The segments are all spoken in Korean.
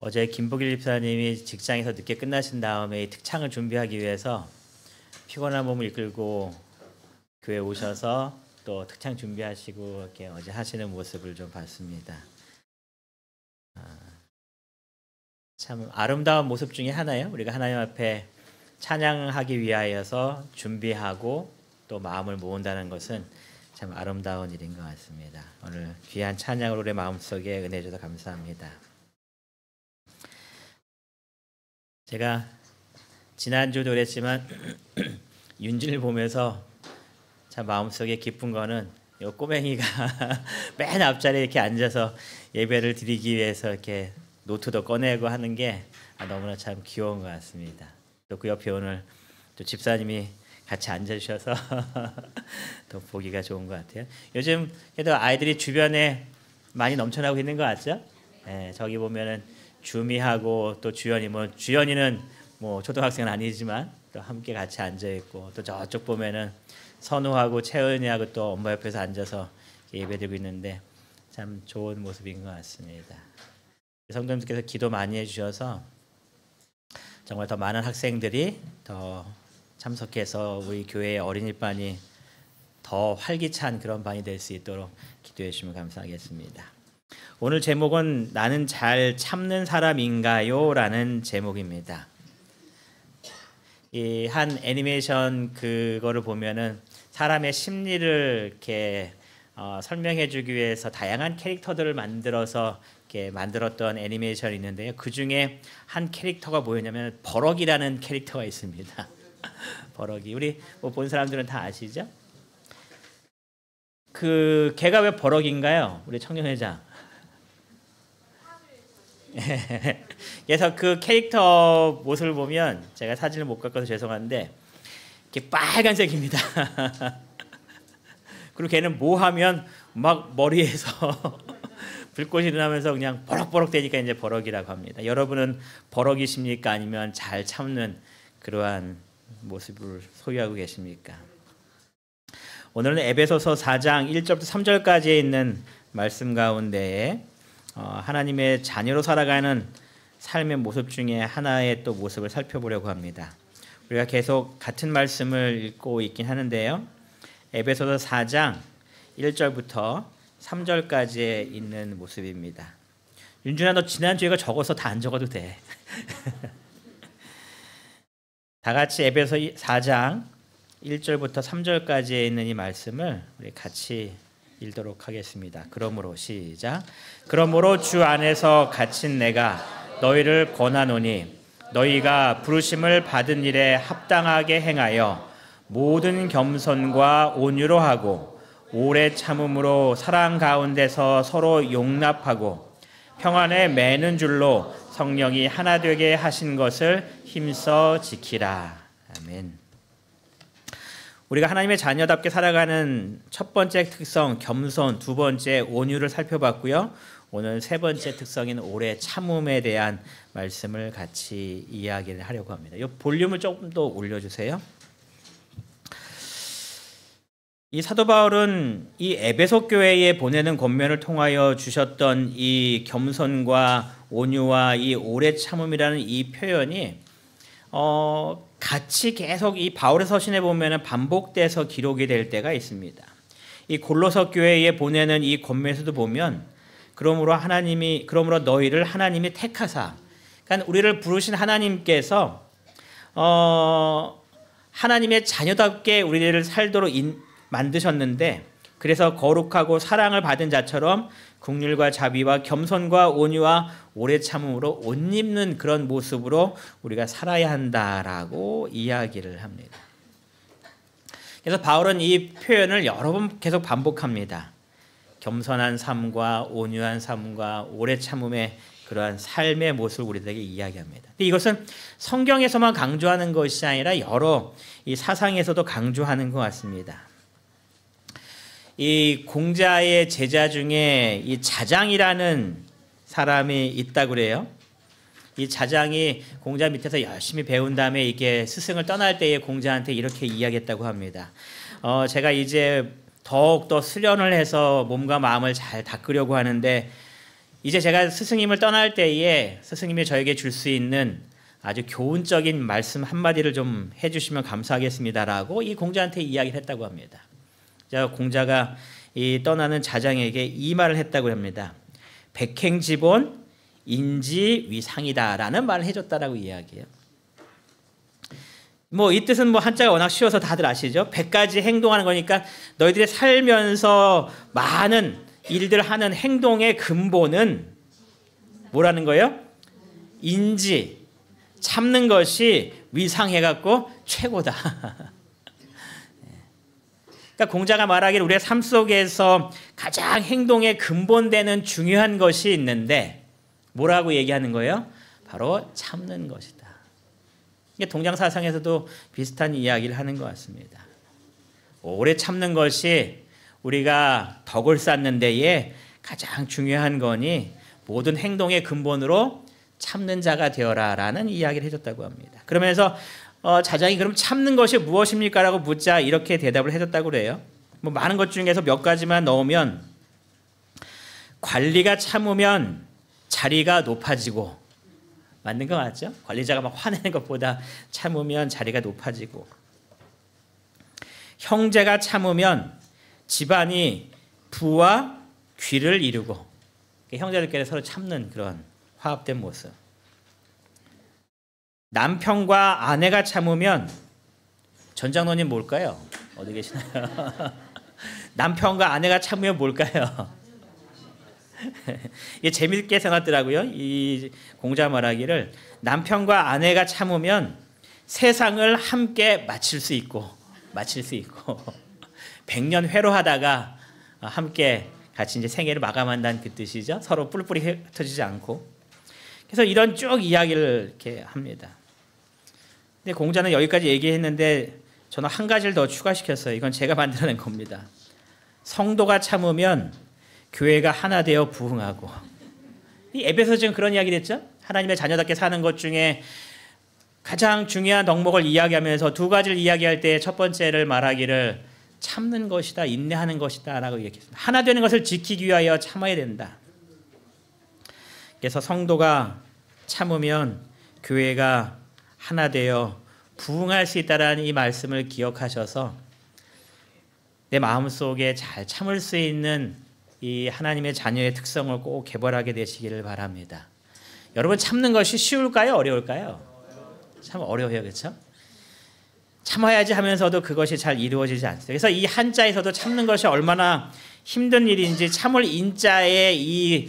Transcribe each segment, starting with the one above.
어제 김복일 집사님이 직장에서 늦게 끝나신 다음에 이 특창을 준비하기 위해서 피곤한 몸을 이끌고 교회 오셔서 또 특창 준비하시고 이렇게 어제 하시는 모습을 좀 봤습니다. 참 아름다운 모습 중에 하나예요. 우리가 하나님 앞에 찬양하기 위하여서 준비하고 또 마음을 모은다는 것은 참 아름다운 일인 것 같습니다. 오늘 귀한 찬양으로 우리 마음속에 은혜 주셔서 감사합니다. 제가 지난주도 그랬지만 윤진을 보면서 참 마음속에 기쁜 거는 이 꼬맹이가 맨 앞자리에 이렇게 앉아서 예배를 드리기 위해서 이렇게 노트도 꺼내고 하는 게 너무나 참 귀여운 것 같습니다. 또 그 옆에 오늘 또 집사님이 같이 앉아주셔서 또 보기가 좋은 것 같아요. 요즘 그래도 아이들이 주변에 많이 넘쳐나고 있는 것 같죠? 네, 저기 보면은 주미하고 또 주연이, 주연이는 초등학생은 아니지만 또 함께 같이 앉아 있고, 또 저쪽 보면은 선우하고 채은이하고 또 엄마 옆에서 앉아서 예배드리고 있는데 참 좋은 모습인 것 같습니다. 성도님께서 기도 많이 해주셔서 정말 더 많은 학생들이 더 참석해서 우리 교회의 어린이반이 더 활기찬 그런 반이 될 수 있도록 기도해 주시면 감사하겠습니다. 오늘 제목은 나는 잘 참는 사람인가요? 라는 제목입니다. 이 한 애니메이션 그거를 보면은 사람의 심리를 이렇게 설명해 주기 위해서 다양한 캐릭터들을 만들어서 이렇게 만들었던 애니메이션이 있는데요. 그 중에 한 캐릭터가 뭐였냐면 버럭이라는 캐릭터가 있습니다. 버럭이, 우리 본 사람들은 다 아시죠? 그 걔가 왜 버럭인가요? 우리 청년회장. 그래서 그 캐릭터 모습을 보면 제가 사진을 못 갖고서 죄송한데 이렇게 빨간색입니다. 그리고 걔는 뭐 하면 막 머리에서 불꽃이 일어나면서 그냥 버럭버럭 되니까 이제 버럭이라고 합니다. 여러분은 버럭이십니까? 아니면 잘 참는 그러한 모습을 소유하고 계십니까? 오늘은 에베소서 4장 1절부터 3절까지에 있는 말씀 가운데에 하나님의 자녀로 살아가는 삶의 모습 중에 하나의 또 모습을 살펴보려고 합니다. 우리가 계속 같은 말씀을 읽고 있긴 하는데요. 에베소서 4장 1절부터 3절까지에 있는 모습입니다. 윤준아, 너 지난주에 거 적어서 다 안 적어도 돼. 다 같이 에베소 4장 1절부터 3절까지에 있는 이 말씀을 우리 같이 읽도록 하겠습니다. 그러므로 시작. 그러므로 주 안에서 갇힌 내가 너희를 권하노니 너희가 부르심을 받은 일에 합당하게 행하여 모든 겸손과 온유로 하고 오래 참음으로 사랑 가운데서 서로 용납하고 평안에 매는 줄로 성령이 하나 되게 하신 것을 힘써 지키라. 아멘. 우리가 하나님의 자녀답게 살아가는 첫 번째 특성 겸손, 두 번째 온유를 살펴봤고요. 오늘 세 번째 특성인 오래 참음에 대한 말씀을 같이 이야기를 하려고 합니다. 이 볼륨을 조금 더 올려주세요. 이 사도 바울은 이 에베소 교회에 보내는 권면을 통하여 주셨던 이 겸손과 온유와 이 오래 참음이라는 이 표현이 같이 계속 이 바울의 서신에 보면은 반복돼서 기록이 될 때가 있습니다. 이 골로새 교회에 보내는 이 권면에서도 보면 그러므로 너희를 하나님이 택하사, 그러니까 우리를 부르신 하나님께서 하나님의 자녀답게 우리를 살도록 만드셨는데, 그래서 거룩하고 사랑을 받은 자처럼 긍휼과 자비와 겸손과 온유와 오래 참음으로 옷 입는 그런 모습으로 우리가 살아야 한다라고 이야기를 합니다. 그래서 바울은 이 표현을 여러 번 계속 반복합니다. 겸손한 삶과 온유한 삶과 오래 참음의 그러한 삶의 모습을 우리들에게 이야기합니다. 이것은 성경에서만 강조하는 것이 아니라 여러 이 사상에서도 강조하는 것 같습니다. 이 공자의 제자 중에 이 자장이라는 사람이 있다고 그래요. 이 자장이 공자 밑에서 열심히 배운 다음에 이게 스승을 떠날 때에 공자한테 이렇게 이야기했다고 합니다. 제가 이제 더욱더 수련을 해서 몸과 마음을 잘 닦으려고 하는데, 이제 제가 스승님을 떠날 때에 스승님이 저에게 줄 수 있는 아주 교훈적인 말씀 한마디를 좀 해주시면 감사하겠습니다라고 이 공자한테 이야기를 했다고 합니다. 공자가 이 떠나는 자장에게 이 말을 했다고 합니다. 백행지본 인지위상이다라는 말을 해줬다라고 이야기해요. 이 뜻은 한자가 워낙 쉬워서 다들 아시죠? 100가지 행동하는 거니까 너희들이 살면서 많은 일들 하는 행동의 근본은 뭐라는 거예요? 인지, 참는 것이 위상해갖고 최고다. 그러니까 공자가 말하기를 우리의 삶 속에서 가장 행동의 근본되는 중요한 것이 있는데 뭐라고 얘기하는 거예요? 바로 참는 것이다. 이게 동장사상에서도 비슷한 이야기를 하는 것 같습니다. 오래 참는 것이 우리가 덕을 쌓는 데에 가장 중요한 거니 모든 행동의 근본으로 참는 자가 되어라라는 이야기를 해줬다고 합니다. 그러면서 자장이 그럼 참는 것이 무엇입니까? 라고 묻자 이렇게 대답을 해줬다고 그래요. 많은 것 중에서 몇 가지만 넣으면 관리가 참으면 자리가 높아지고, 맞는 거 맞죠? 관리자가 막 화내는 것보다 참으면 자리가 높아지고, 형제가 참으면 집안이 부와 귀를 이루고, 형제들끼리 서로 참는 그런 화합된 모습. 남편과 아내가 참으면, 전장로님 뭘까요? 어디 계시나요? 남편과 아내가 참으면 뭘까요? 이게 재밌게 생각하더라고요. 이 공자 말하기를 남편과 아내가 참으면 세상을 함께 마칠 수 있고 100년 회로하다가 함께 같이 이제 생애를 마감한다는 그 뜻이죠. 서로 뿔뿔이 흩어지지 않고. 그래서 이런 쭉 이야기를 이렇게 합니다. 근데 공자는 여기까지 얘기했는데 저는 한 가지를 더 추가시켰어요. 이건 제가 만들어낸 겁니다. 성도가 참으면 교회가 하나 되어 부흥하고. 이 에베소 지금 그런 이야기를 했죠. 하나님의 자녀답게 사는 것 중에 가장 중요한 덕목을 이야기하면서 두 가지를 이야기할 때 첫 번째를 말하기를 참는 것이다, 인내하는 것이다 라고 얘기했습니다. 하나 되는 것을 지키기 위하여 참아야 된다. 그래서 성도가 참으면 교회가 하나 되어 부흥할 수 있다는 이 말씀을 기억하셔서 내 마음속에 잘 참을 수 있는 이 하나님의 자녀의 특성을 꼭 개발하게 되시기를 바랍니다. 여러분, 참는 것이 쉬울까요? 어려울까요? 참 어려워요. 그렇죠? 참아야지 하면서도 그것이 잘 이루어지지 않습니다. 그래서 이 한자에서도 참는 것이 얼마나 힘든 일인지 참을 인자에 이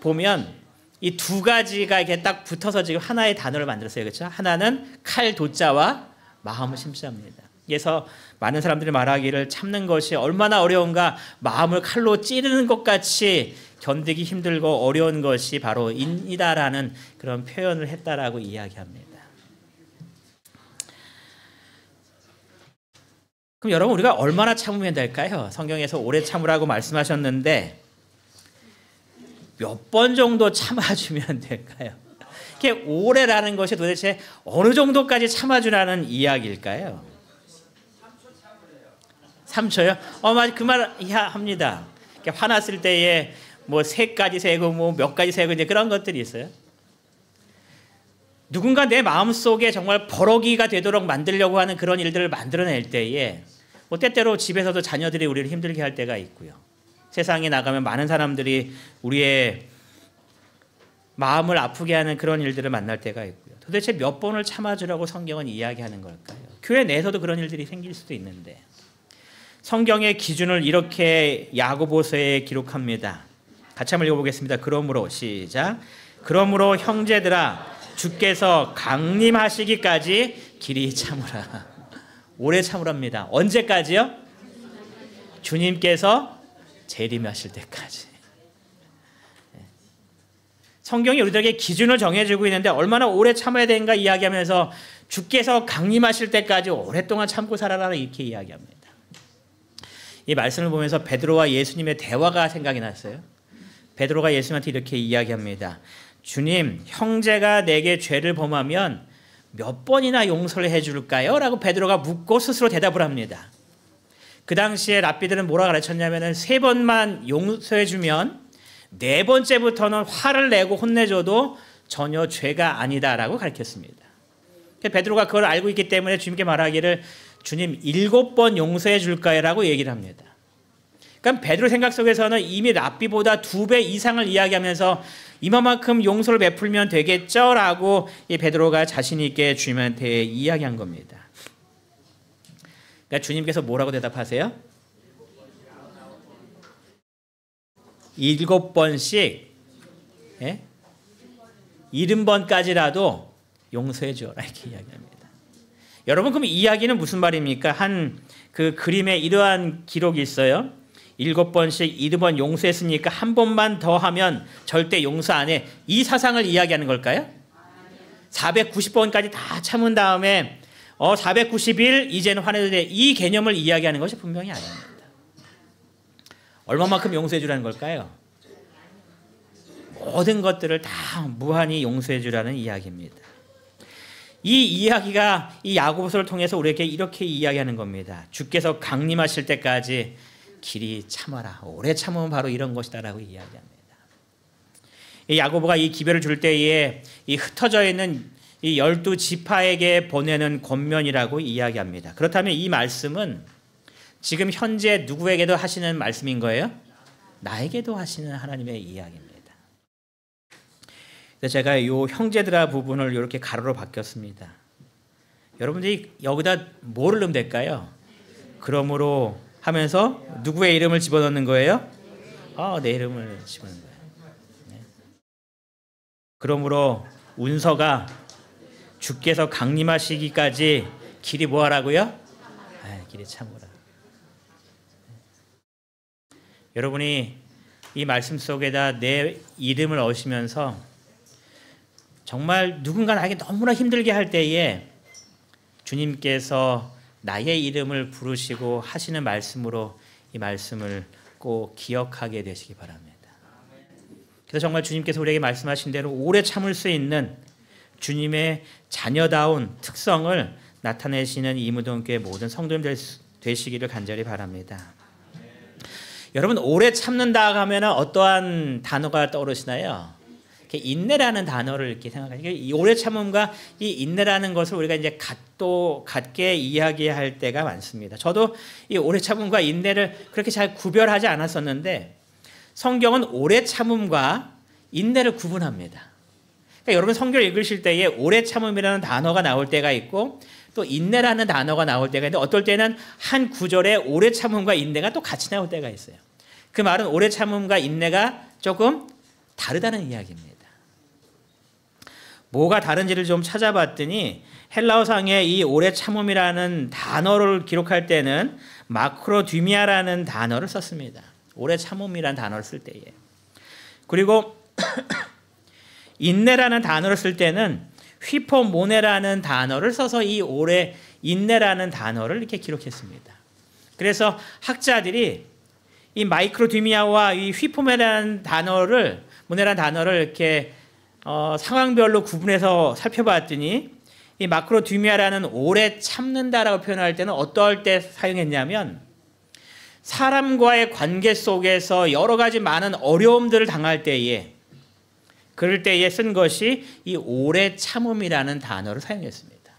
보면 이 두 가지가 이렇게 딱 붙어서 지금 하나의 단어를 만들었어요. 그렇죠? 하나는 칼 도자와 마음 심자입니다. 그래서 많은 사람들이 말하기를 참는 것이 얼마나 어려운가, 마음을 칼로 찌르는 것 같이 견디기 힘들고 어려운 것이 바로 인이다라는 그런 표현을 했다라고 이야기합니다. 그럼 여러분, 우리가 얼마나 참으면 될까요? 성경에서 오래 참으라고 말씀하셨는데 몇 번 정도 참아주면 될까요? 이게 오래라는 것이 도대체 어느 정도까지 참아주라는 이야기일까요? 3초요? 맞아, 그 말 합니다. 화났을 때에 뭐 3가지 세고 뭐 몇 가지 세고 이제 그런 것들이 있어요. 누군가 내 마음속에 정말 버러기가 되도록 만들려고 하는 그런 일들을 만들어낼 때에 뭐 때때로 집에서도 자녀들이 우리를 힘들게 할 때가 있고요. 세상에 나가면 많은 사람들이 우리의 마음을 아프게 하는 그런 일들을 만날 때가 있고요. 도대체 몇 번을 참아주라고 성경은 이야기하는 걸까요? 교회 내에서도 그런 일들이 생길 수도 있는데 성경의 기준을 이렇게 야고보서에 기록합니다. 같이 한번 읽어보겠습니다. 그러므로 시작. 그러므로 형제들아 주께서 강림하시기까지 길이 참으라. 오래 참으랍니다. 언제까지요? 주님께서 재림하실 때까지. 성경이 우리들에게 기준을 정해주고 있는데 얼마나 오래 참아야 되는가 이야기하면서 주께서 강림하실 때까지 오랫동안 참고 살아라 이렇게 이야기합니다. 이 말씀을 보면서 베드로와 예수님의 대화가 생각이 났어요. 베드로가 예수님한테 이렇게 이야기합니다. 주님, 형제가 내게 죄를 범하면 몇 번이나 용서를 해줄까요? 라고 베드로가 묻고 스스로 대답을 합니다. 그 당시에 랍비들은 뭐라 가르쳤냐면은 3번만 용서해주면 4번째부터는 화를 내고 혼내줘도 전혀 죄가 아니다라고 가르쳤습니다. 베드로가 그걸 알고 있기 때문에 주님께 말하기를 주님 7번 용서해 줄까요? 라고 얘기를 합니다. 그러니까 베드로 생각 속에서는 이미 랍비보다 2배 이상을 이야기하면서 이만큼 용서를 베풀면 되겠죠? 라고 이 베드로가 자신 있게 주님한테 이야기한 겁니다. 그러니까 주님께서 뭐라고 대답하세요? 7번씩 70번까지라도 용서해 주어라 이렇게 이야기합니다. 여러분 그럼 이 이야기는 무슨 말입니까? 한 그 그림에 이러한 기록이 있어요. 7번씩 70번 용서했으니까 한 번만 더 하면 절대 용서 안 해. 이 사상을 이야기하는 걸까요? 490번까지 다 참은 다음에 491 이제는 화내도 돼. 이 개념을 이야기하는 것이 분명히 아닙니다. 얼마만큼 용서해 주라는 걸까요? 모든 것들을 다 무한히 용서해 주라는 이야기입니다. 이 이야기가 이 야고보서를 통해서 우리에게 이렇게 이야기하는 겁니다. 주께서 강림하실 때까지 길이 참아라. 오래 참으면 바로 이런 것이다라고 이야기합니다. 이 야고보가 이 기별을 줄 때에 이 흩어져 있는 이 12지파에게 보내는 권면이라고 이야기합니다. 그렇다면 이 말씀은 지금 현재 누구에게도 하시는 말씀인 거예요? 나에게도 하시는 하나님의 이야기입니다. 제가 이 형제들아 부분을 이렇게 가로로 바뀌었습니다. 여러분들이 여기다 뭐를 넣으면 될까요? 그러므로 하면서 누구의 이름을 집어넣는 거예요? 내 이름을 집어넣는 거예요. 네. 그러므로 운서가 주께서 강림하시기까지 길이 뭐하라고요? 길이 참으라. 여러분이 이 말씀 속에다 내 이름을 넣으시면서 정말 누군가 나에게 너무나 힘들게 할 때에 주님께서 나의 이름을 부르시고 하시는 말씀으로 이 말씀을 꼭 기억하게 되시기 바랍니다. 그래서 정말 주님께서 우리에게 말씀하신 대로 오래 참을 수 있는 주님의 자녀다운 특성을 나타내시는 이무동교회 모든 성도님 되시기를 간절히 바랍니다. 여러분 오래 참는다 하면 어떠한 단어가 떠오르시나요? 인내라는 단어를 이렇게 생각하니까 이 오래 참음과 이 인내라는 것을 우리가 이제 같게 이야기할 때가 많습니다. 저도 이 오래 참음과 인내를 그렇게 잘 구별하지 않았었는데 성경은 오래 참음과 인내를 구분합니다. 그러니까 여러분 성경을 읽으실 때에 오래 참음이라는 단어가 나올 때가 있고 또 인내라는 단어가 나올 때가 있는데 어떨 때는 한 구절에 오래 참음과 인내가 또 같이 나올 때가 있어요. 그 말은 오래 참음과 인내가 조금 다르다는 이야기입니다. 뭐가 다른지를 좀 찾아봤더니 헬라어상에 이 오래 참음이라는 단어를 기록할 때는 마크로디미아라는 단어를 썼습니다. 오래 참음이라는 단어를 쓸 때에. 그리고 인내라는 단어를 쓸 때는 휘포모네라는 단어를 써서 이 오래 인내라는 단어를 이렇게 기록했습니다. 그래서 학자들이 이 마이크로디미아와 이 휘포모네라는 단어를 이렇게 상황별로 구분해서 살펴봤더니 이 마크로디미아라는 오래 참는다라고 표현할 때는 어떨 때 사용했냐면 사람과의 관계 속에서 여러 가지 많은 어려움들을 당할 때에 그럴 때에 쓴 것이 이 오래 참음이라는 단어를 사용했습니다.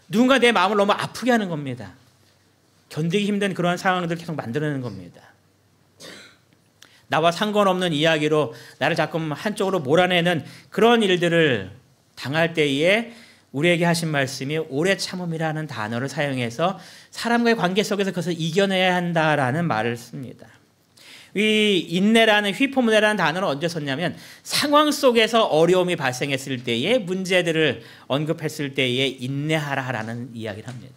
누군가 내 마음을 너무 아프게 하는 겁니다. 견디기 힘든 그러한 상황들을 계속 만들어내는 겁니다. 나와 상관없는 이야기로 나를 자꾸 한쪽으로 몰아내는 그런 일들을 당할 때에 우리에게 하신 말씀이 오래 참음이라는 단어를 사용해서 사람과의 관계 속에서 그것을 이겨내야 한다라는 말을 씁니다. 이 인내라는 휘포모네라는 단어를 언제 썼냐면 상황 속에서 어려움이 발생했을 때에 문제들을 언급했을 때에 인내하라라는 이야기를 합니다.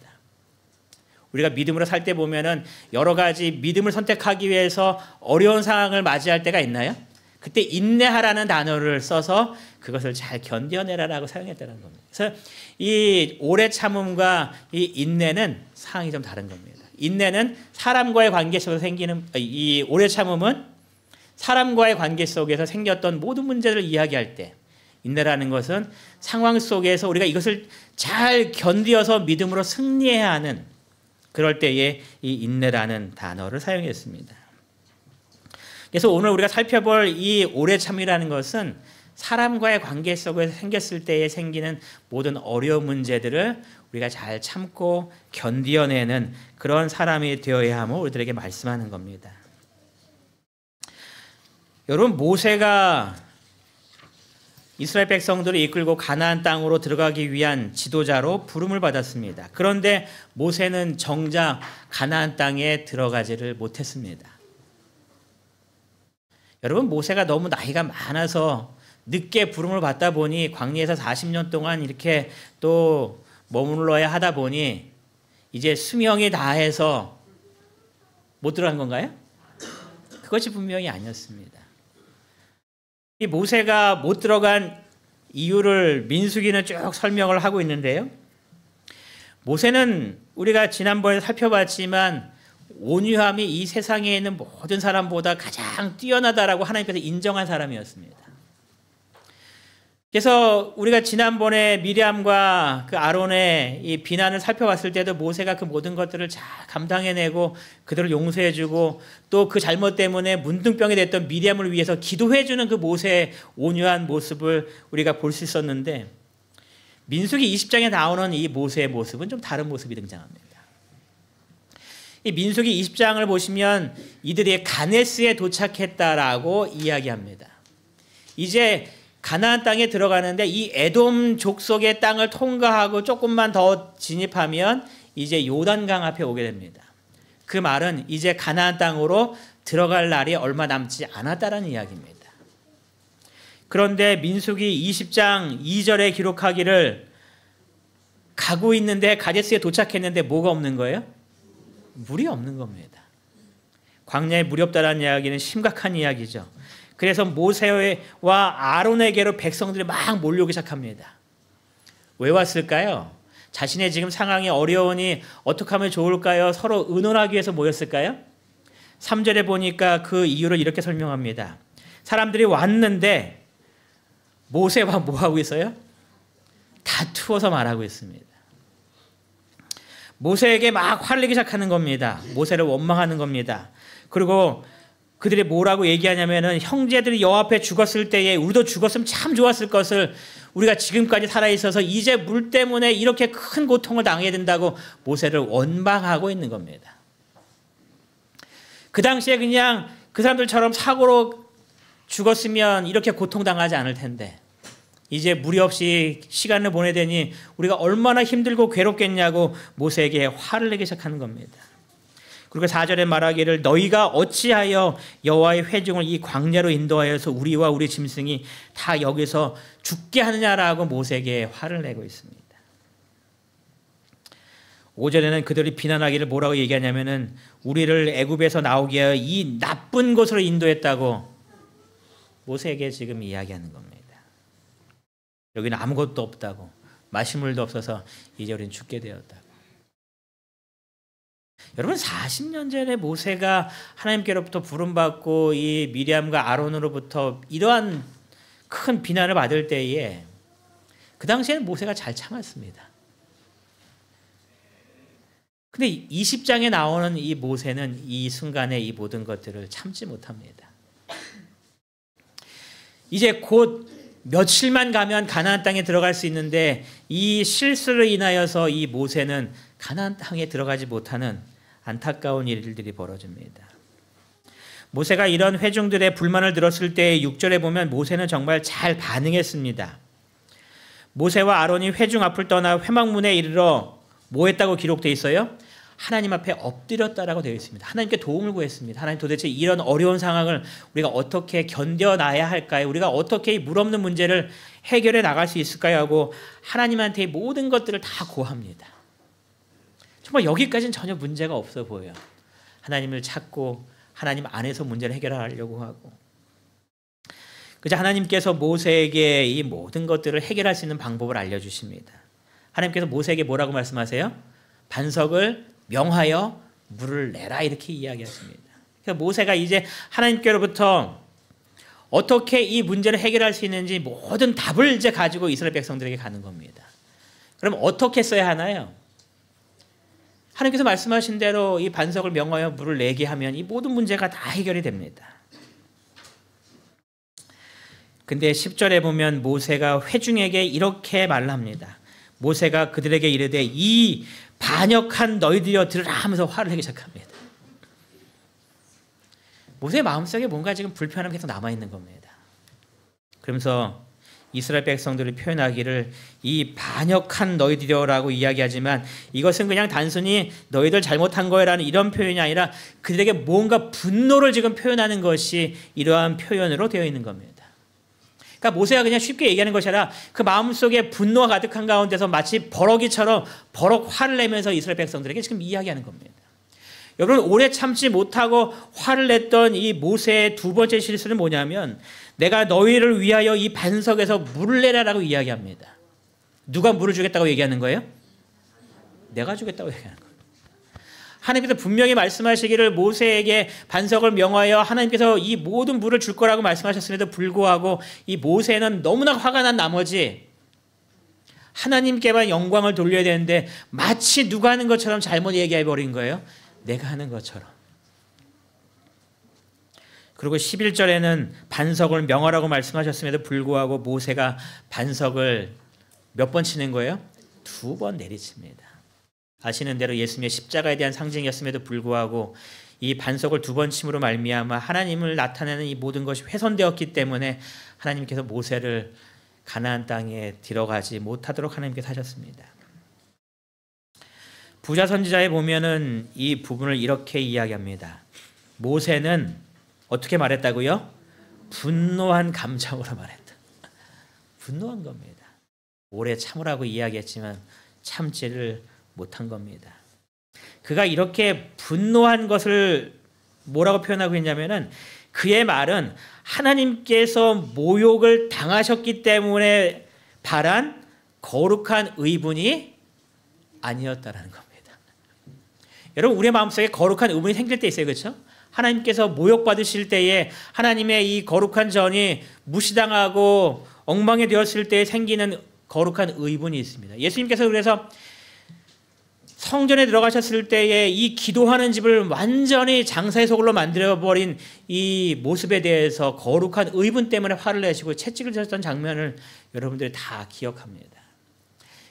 우리가 믿음으로 살 때 보면은 여러 가지 믿음을 선택하기 위해서 어려운 상황을 맞이할 때가 있나요? 그때 인내하라는 단어를 써서 그것을 잘 견뎌내라라고 사용했다는 겁니다. 그래서 이 오래 참음과 이 인내는 상황이 좀 다른 겁니다. 인내는 사람과의 관계 속에서 생기는, 이 오래 참음은 사람과의 관계 속에서 생겼던 모든 문제를 이야기할 때, 인내라는 것은 상황 속에서 우리가 이것을 잘 견디어서 믿음으로 승리해야 하는 그럴 때에 이 인내라는 단어를 사용했습니다. 그래서 오늘 우리가 살펴볼 이 오래 참이라는 것은 사람과의 관계 속에서 생겼을 때에 생기는 모든 어려운 문제들을 우리가 잘 참고 견디어내는 그런 사람이 되어야 함을 우리들에게 말씀하는 겁니다. 여러분, 모세가 이스라엘 백성들을 이끌고 가나안 땅으로 들어가기 위한 지도자로 부름을 받았습니다. 그런데 모세는 정작 가나안 땅에 들어가지를 못했습니다. 여러분, 모세가 너무 나이가 많아서 늦게 부름을 받다 보니 광야에서 40년 동안 이렇게 또 머물러야 하다 보니 이제 수명이 다해서 못 들어간 건가요? 그것이 분명히 아니었습니다. 이 모세가 못 들어간 이유를 민수기는 쭉 설명을 하고 있는데요. 모세는 우리가 지난번에 살펴봤지만 온유함이 이 세상에 있는 모든 사람보다 가장 뛰어나다라고 하나님께서 인정한 사람이었습니다. 그래서 우리가 지난번에 미리암과 그 아론의 이 비난을 살펴봤을 때도 모세가 그 모든 것들을 잘 감당해내고 그들을 용서해주고 또 그 잘못 때문에 문둥병이 됐던 미리암을 위해서 기도해주는 그 모세의 온유한 모습을 우리가 볼 수 있었는데 민수기 20장에 나오는 이 모세의 모습은 좀 다른 모습이 등장합니다. 이 민수기 20장을 보시면 이들이 가네스에 도착했다라고 이야기합니다. 이제 가나안 땅에 들어가는데 이 에돔 족속의 땅을 통과하고 조금만 더 진입하면 이제 요단강 앞에 오게 됩니다. 그 말은 이제 가나안 땅으로 들어갈 날이 얼마 남지 않았다는 이야기입니다. 그런데 민수기 20장 2절에 기록하기를 가고 있는데 가데스에 도착했는데 뭐가 없는 거예요? 물이 없는 겁니다. 광야에 물이 없다는 이야기는 심각한 이야기죠. 그래서 모세와 아론에게로 백성들이 막 몰려오기 시작합니다. 왜 왔을까요? 자신의 지금 상황이 어려우니 어떻게 하면 좋을까요? 서로 의논하기 위해서 모였을까요? 3절에 보니까 그 이유를 이렇게 설명합니다. 사람들이 왔는데 모세와 뭐하고 있어요? 다투어서 말하고 있습니다. 모세에게 막 화를 내기 시작하는 겁니다. 모세를 원망하는 겁니다. 그리고 그들이 뭐라고 얘기하냐면은 형제들이 여호와 앞에 죽었을 때에 우리도 죽었으면 참 좋았을 것을 우리가 지금까지 살아있어서 이제 물 때문에 이렇게 큰 고통을 당해야 된다고 모세를 원망하고 있는 겁니다. 그 당시에 그냥 그 사람들처럼 사고로 죽었으면 이렇게 고통당하지 않을 텐데 이제 무리 없이 시간을 보내더니 우리가 얼마나 힘들고 괴롭겠냐고 모세에게 화를 내기 시작하는 겁니다. 그리고 4절에 말하기를 너희가 어찌하여 여호와의 회중을 이 광야로 인도하여서 우리와 우리 짐승이 다 여기서 죽게 하느냐라고 모세에게 화를 내고 있습니다. 5절에는 그들이 비난하기를 뭐라고 얘기하냐면은 우리를 애굽에서 나오게 하여 이 나쁜 곳으로 인도했다고 모세에게 지금 이야기하는 겁니다. 여기는 아무것도 없다고 마실 물도 없어서 이제 우리는 죽게 되었다고. 여러분 40년 전에 모세가 하나님께로부터 부름받고 이 미리암과 아론으로부터 이러한 큰 비난을 받을 때에 그 당시에는 모세가 잘 참았습니다. 근데 20장에 나오는 이 모세는 이 순간에 이 모든 것들을 참지 못합니다. 이제 곧 며칠만 가면 가나안 땅에 들어갈 수 있는데 이 실수를 인하여서 이 모세는 가나안 땅에 들어가지 못하는 안타까운 일들이 벌어집니다. 모세가 이런 회중들의 불만을 들었을 때 6절에 보면 모세는 정말 잘 반응했습니다. 모세와 아론이 회중 앞을 떠나 회막문에 이르러 뭐 했다고 기록되어 있어요? 하나님 앞에 엎드렸다라고 되어 있습니다. 하나님께 도움을 구했습니다. 하나님 도대체 이런 어려운 상황을 우리가 어떻게 견뎌나야 할까요? 우리가 어떻게 이 물 없는 문제를 해결해 나갈 수 있을까요? 하고 하나님한테 모든 것들을 다 고합니다. 정말 여기까지는 전혀 문제가 없어 보여요. 하나님을 찾고 하나님 안에서 문제를 해결하려고 하고. 그저 하나님께서 모세에게 이 모든 것들을 해결할 수 있는 방법을 알려주십니다. 하나님께서 모세에게 뭐라고 말씀하세요? 반석을 명하여 물을 내라 이렇게 이야기하십니다. 그래서 모세가 이제 하나님께로부터 어떻게 이 문제를 해결할 수 있는지 모든 답을 이제 가지고 이스라엘 백성들에게 가는 겁니다. 그럼 어떻게 써야 하나요? 하나님께서 말씀하신 대로 이 반석을 명하여 물을 내게 하면 이 모든 문제가 다 해결이 됩니다. 근데 10절에 보면 모세가 회중에게 이렇게 말합니다. 모세가 그들에게 이르되 이 반역한 너희들이여 들으라 하면서 화를 내기 시작합니다. 모세의 마음속에 뭔가 지금 불편함이 계속 남아있는 겁니다. 그러면서 이스라엘 백성들을 표현하기를 이 반역한 너희들이라고 이야기하지만 이것은 그냥 단순히 너희들 잘못한 거라는 이런 표현이 아니라 그들에게 뭔가 분노를 지금 표현하는 것이 이러한 표현으로 되어 있는 겁니다. 그러니까 모세가 그냥 쉽게 얘기하는 것이 아니라 그 마음속에 분노가 가득한 가운데서 마치 버럭이처럼 버럭 화를 내면서 이스라엘 백성들에게 지금 이야기하는 겁니다. 여러분, 오래 참지 못하고 화를 냈던 이 모세의 두 번째 실수는 뭐냐면 내가 너희를 위하여 이 반석에서 물을 내라라고 이야기합니다. 누가 물을 주겠다고 얘기하는 거예요? 내가 주겠다고 얘기하는 거예요. 하나님께서 분명히 말씀하시기를 모세에게 반석을 명하여 하나님께서 이 모든 물을 줄 거라고 말씀하셨음에도 불구하고 이 모세는 너무나 화가 난 나머지 하나님께만 영광을 돌려야 되는데 마치 누가 하는 것처럼 잘못 얘기해버린 거예요. 내가 하는 것처럼. 그리고 11절에는 반석을 명하라고 말씀하셨음에도 불구하고 모세가 반석을 몇 번 치는 거예요? 2번 내리칩니다. 아시는 대로 예수님의 십자가에 대한 상징이었음에도 불구하고 이 반석을 2번 침으로 말미암아 하나님을 나타내는 이 모든 것이 훼손되었기 때문에 하나님께서 모세를 가나안 땅에 들어가지 못하도록 하나님께서 하셨습니다. 부자 선지자에 보면은 이 부분을 이렇게 이야기합니다. 모세는 어떻게 말했다고요? 분노한 감정으로 말했다. 분노한 겁니다. 오래 참으라고 이야기했지만 참지를 못한 겁니다. 그가 이렇게 분노한 것을 뭐라고 표현하고 있냐면은 그의 말은 하나님께서 모욕을 당하셨기 때문에 바란 거룩한 의분이 아니었다라는 겁니다. 여러분, 우리의 마음속에 거룩한 의분이 생길 때 있어요. 그렇죠? 하나님께서 모욕받으실 때에 하나님의 이 거룩한 전이 무시당하고 엉망이 되었을 때 생기는 거룩한 의분이 있습니다. 예수님께서 그래서 성전에 들어가셨을 때에 이 기도하는 집을 완전히 장사의 소굴로 만들어버린 이 모습에 대해서 거룩한 의분 때문에 화를 내시고 채찍을 쳤던 장면을 여러분들이 다 기억합니다.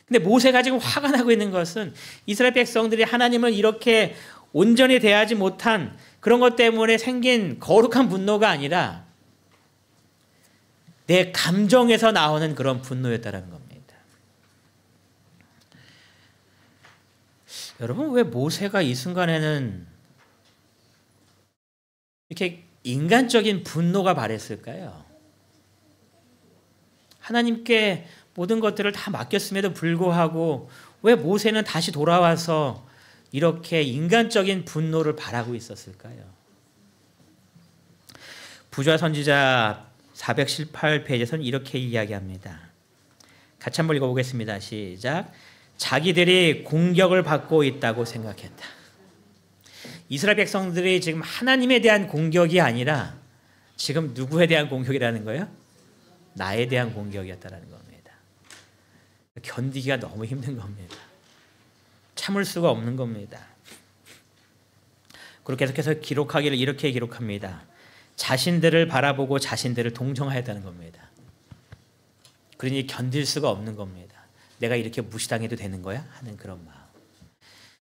근데 모세가 지금 화가 나고 있는 것은 이스라엘 백성들이 하나님을 이렇게 온전히 대하지 못한 그런 것 때문에 생긴 거룩한 분노가 아니라 내 감정에서 나오는 그런 분노였다는 겁니다. 여러분, 왜 모세가 이 순간에는 이렇게 인간적인 분노가 발했을까요? 하나님께 모든 것들을 다 맡겼음에도 불구하고 왜 모세는 다시 돌아와서 이렇게 인간적인 분노를 발하고 있었을까요? 부자 선지자 418페이지에서는 이렇게 이야기합니다. 같이 한번 읽어보겠습니다. 시작. 자기들이 공격을 받고 있다고 생각했다. 이스라엘 백성들이 지금 하나님에 대한 공격이 아니라 지금 누구에 대한 공격이라는 거예요? 나에 대한 공격이었다는 겁니다. 견디기가 너무 힘든 겁니다. 참을 수가 없는 겁니다. 그리고 계속해서 기록하기를 이렇게 기록합니다. 자신들을 바라보고 자신들을 동정하였다는 겁니다. 그러니 견딜 수가 없는 겁니다. 내가 이렇게 무시당해도 되는 거야? 하는 그런 마음.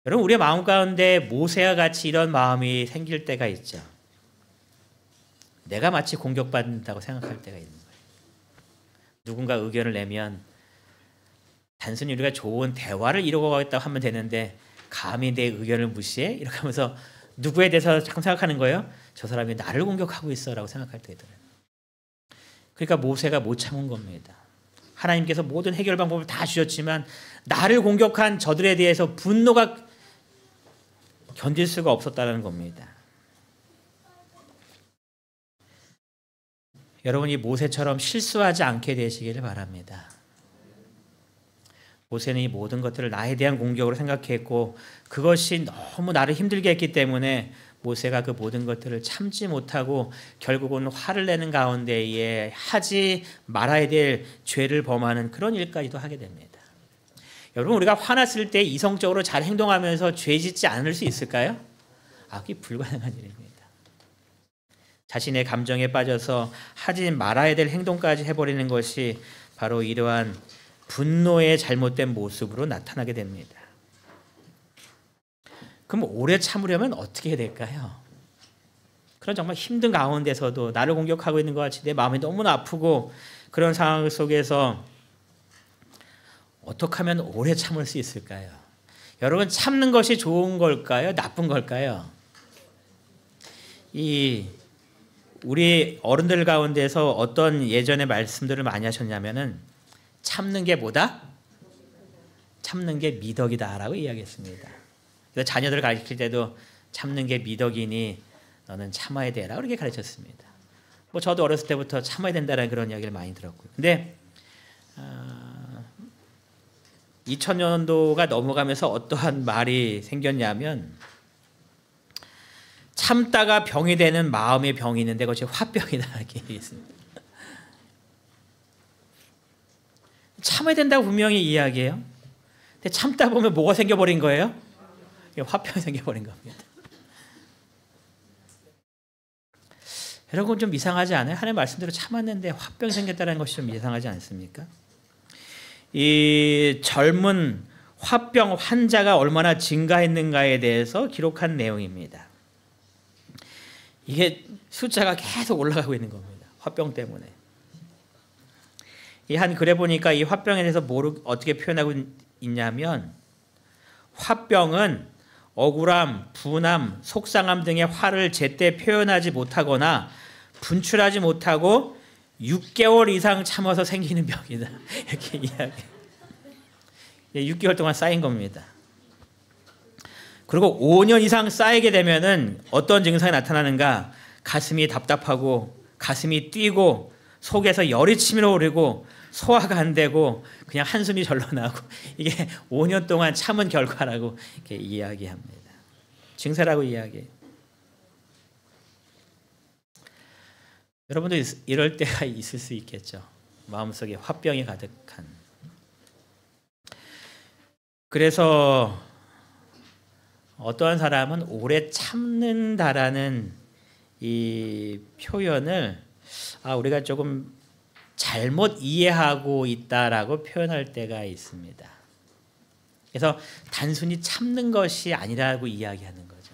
여러분, 우리의 마음 가운데 모세와 같이 이런 마음이 생길 때가 있죠. 내가 마치 공격받는다고 생각할 때가 있는 거예요. 누군가 의견을 내면 단순히 우리가 좋은 대화를 이루어가겠다고 하면 되는데 감히 내 의견을 무시해? 이렇게 하면서 누구에 대해서 자꾸 생각하는 거예요? 저 사람이 나를 공격하고 있어 라고 생각할 때 있더라고요. 그러니까 모세가 못 참은 겁니다. 하나님께서 모든 해결 방법을 다 주셨지만 나를 공격한 저들에 대해서 분노가 견딜 수가 없었다는 겁니다. 여러분이 모세처럼 실수하지 않게 되시기를 바랍니다. 모세는 이 모든 것들을 나에 대한 공격으로 생각했고 그것이 너무 나를 힘들게 했기 때문에 모세가 그 모든 것들을 참지 못하고 결국은 화를 내는 가운데에 하지 말아야 될 죄를 범하는 그런 일까지도 하게 됩니다. 여러분, 우리가 화났을 때 이성적으로 잘 행동하면서 죄 짓지 않을 수 있을까요? 그게 불가능한 일입니다. 자신의 감정에 빠져서 하지 말아야 될 행동까지 해버리는 것이 바로 이러한 분노의 잘못된 모습으로 나타나게 됩니다. 그럼 오래 참으려면 어떻게 해야 될까요? 그런 정말 힘든 가운데서도 나를 공격하고 있는 것 같이 내 마음이 너무나 아프고 그런 상황 속에서 어떻게 하면 오래 참을 수 있을까요? 여러분, 참는 것이 좋은 걸까요? 나쁜 걸까요? 우리 어른들 가운데서 어떤 예전에 말씀들을 많이 하셨냐면은 참는 게 뭐다? 참는 게 미덕이다라고 이야기했습니다. 그래서 자녀들 가르칠 때도 참는 게 미덕이니 너는 참아야 되라 그렇게 가르쳤습니다. 저도 어렸을 때부터 참아야 된다는 그런 이야기를 많이 들었고요. 근데 2000년도가 넘어가면서 어떠한 말이 생겼냐면 참다가 병이 되는 마음의 병이 있는데 그것이 화병이다 이렇게 얘기했습니다. 참아야 된다고 분명히 이야기해요. 근데 참다 보면 뭐가 생겨버린 거예요? 화병이 생겨버린 겁니다. 여러분, 좀 이상하지 않아요? 하나님 말씀대로 참았는데 화병이 생겼다는 것이 좀 이상하지 않습니까? 이 젊은 화병 환자가 얼마나 증가했는가에 대해서 기록한 내용입니다. 이게 숫자가 계속 올라가고 있는 겁니다. 화병 때문에. 이 한 글에 보니까 이 화병에 대해서 어떻게 표현하고 있냐면 화병은 억울함, 분함, 속상함 등의 화를 제때 표현하지 못하거나 분출하지 못하고 6개월 이상 참아서 생기는 병이다. 이렇게 이야기. 6개월 동안 쌓인 겁니다. 그리고 5년 이상 쌓이게 되면은 어떤 증상이 나타나는가? 가슴이 답답하고 가슴이 뛰고 속에서 열이 치밀어 오르고 소화가 안 되고 그냥 한숨이 절로 나고 이게 5년 동안 참은 결과라고 이렇게 이야기합니다. 증세라고 이야기해요. 여러분도 이럴 때가 있을 수 있겠죠. 마음속에 화병이 가득한. 그래서 어떠한 사람은 오래 참는다라는 이 표현을 우리가 조금 잘못 이해하고 있다라고 표현할 때가 있습니다. 그래서 단순히 참는 것이 아니라고 이야기하는 거죠.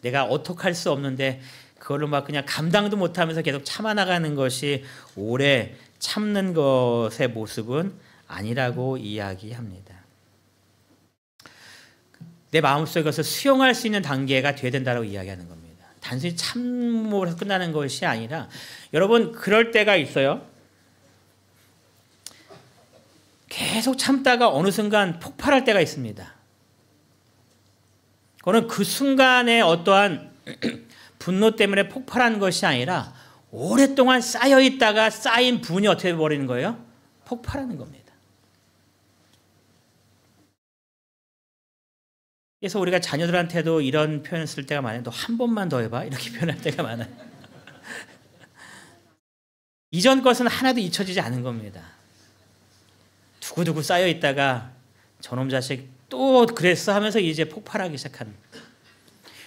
내가 어떻게 할 수 없는데 그걸로 막 그냥 감당도 못하면서 계속 참아나가는 것이 오래 참는 것의 모습은 아니라고 이야기합니다. 내 마음속에 그것을 수용할 수 있는 단계가 돼야 된다고 이야기하는 겁니다. 단순히 참음으로 해서 끝나는 것이 아니라 여러분, 그럴 때가 있어요. 계속 참다가 어느 순간 폭발할 때가 있습니다. 그거는 그 순간에 어떠한 분노 때문에 폭발한 것이 아니라 오랫동안 쌓여있다가 쌓인 분이 어떻게 돼버리는 거예요? 폭발하는 겁니다. 그래서 우리가 자녀들한테도 이런 표현을 쓸 때가 많아요. 너 한 번만 더 해봐 이렇게 표현할 때가 많아요. 이전 것은 하나도 잊혀지지 않은 겁니다. 두고두고 쌓여있다가 저놈 자식 또 그랬어 하면서 이제 폭발하기 시작하는.